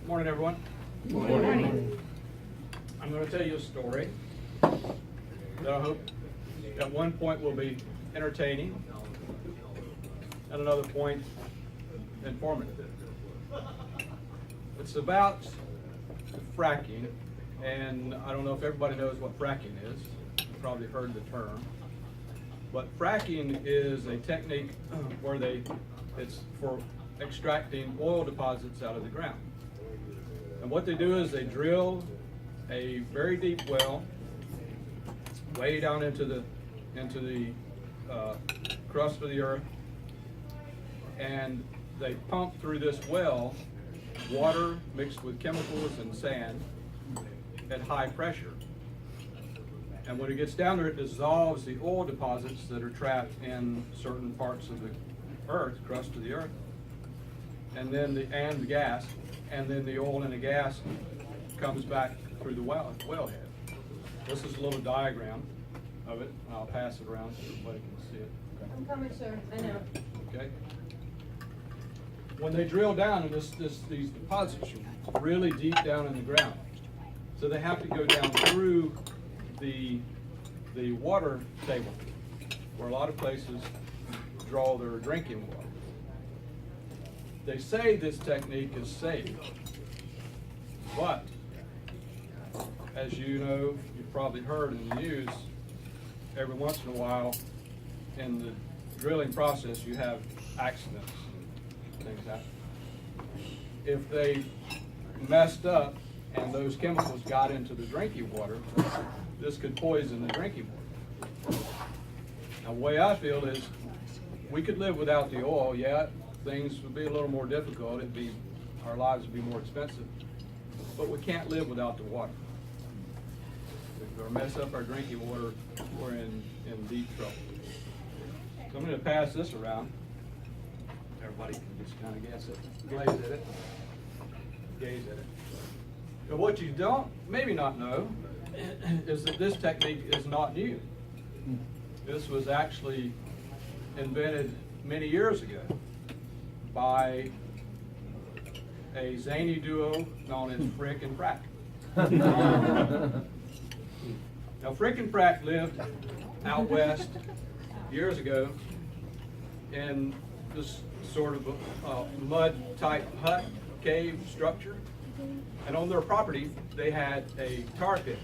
Morning, everyone. Good morning. I'm going to tell you a story that I hope at one point will be entertaining, at another point informative. It's about fracking, and I don't know if everybody knows what fracking is. You've probably heard the term. But fracking is a technique where it's for extracting oil deposits out of the ground. And what they do is they drill a very deep well way down into the crust of the earth, and they pump through this well water mixed with chemicals and sand at high pressure. And when it gets down there, it dissolves the oil deposits that are trapped in certain parts of the earth, crust of the earth, and then the gas, and then the oil and the gas comes back through the wellhead. This is a little diagram of it, and I'll pass it around so everybody can see it. Okay. I'm coming, sir. I know. Okay. When they drill down, and these deposits are really deep down in the ground, so they have to go down through the water table, where a lot of places draw their drinking water. They say this technique is safe, but as you know, you've probably heard in the news, every once in a while in the drilling process you have accidents and things happen. If they messed up and those chemicals got into the drinking water, this could poison the drinking water. Now, the way I feel is we could live without the oil, yeah, things would be a little more difficult, our lives would be more expensive, but we can't live without the water. If we mess up our drinking water, we're in deep trouble. So I'm going to pass this around. Everybody can just kind of gaze at it. But what you don't, maybe not know, is that this technique is not new. This was actually invented many years ago by a zany duo known as Frick and Frack. Now, Frick and Frack lived out west years ago in this sort of mud-type hut, cave structure. And on their property, they had a tar pit.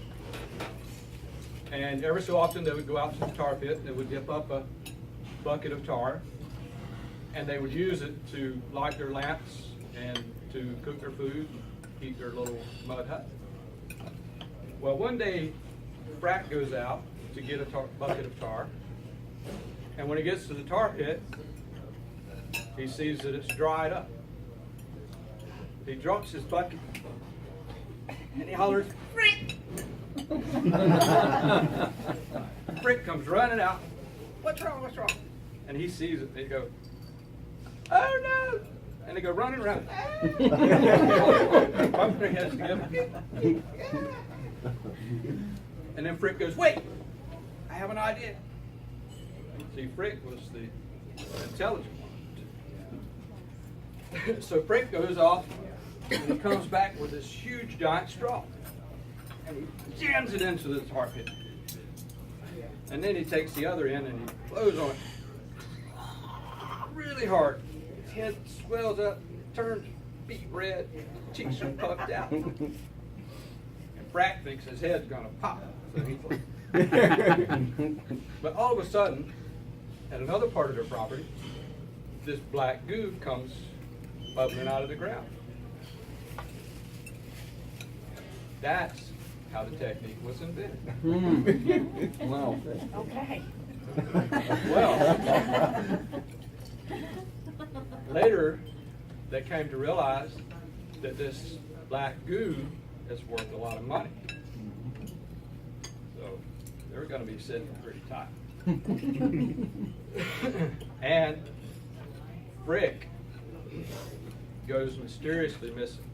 And every so often, they would go out to the tar pit, and they would dip up a bucket of tar, and they would use it to light their lamps and to cook their food and heat their little mud hut. Well, one day, Frack goes out to get a bucket of tar, and when he gets to the tar pit, he sees that it's dried up. He drops his bucket, and he hollers, "Frick!" Frick comes running out. "What's wrong? What's wrong?" And he sees it, and he goes, "Oh no!" And they go running around. Bumping their heads together. And then Frick goes, "Wait, I have an idea." See, Frick was the intelligent one. So Frick goes off, and he comes back with this huge giant straw, and he jams it into the tar pit. And then he takes the other end and he blows on it really hard. His head swells up, turns beet red, cheeks are puffed out. And Frack thinks his head's gonna pop. So but all of a sudden, at another part of their property, this black goo comes bubbling out of the ground. That's how the technique was invented. Wow. Okay. Well, later they came to realize that this black goo is worth a lot of money. So they're going to be sitting pretty tight. And Frick goes mysteriously missing.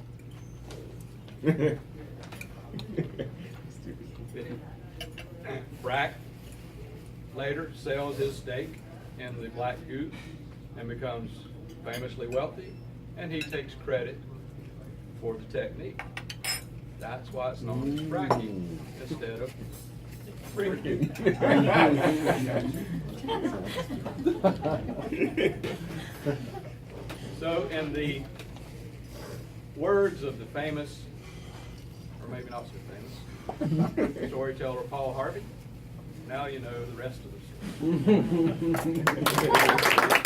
Frack later sells his stake in the black goo and becomes famously wealthy, and he takes credit for the technique. That's why it's known as fracking instead of freaking. So, in the words of the famous, or maybe not so famous, storyteller Paul Harvey, now you know the rest of the story.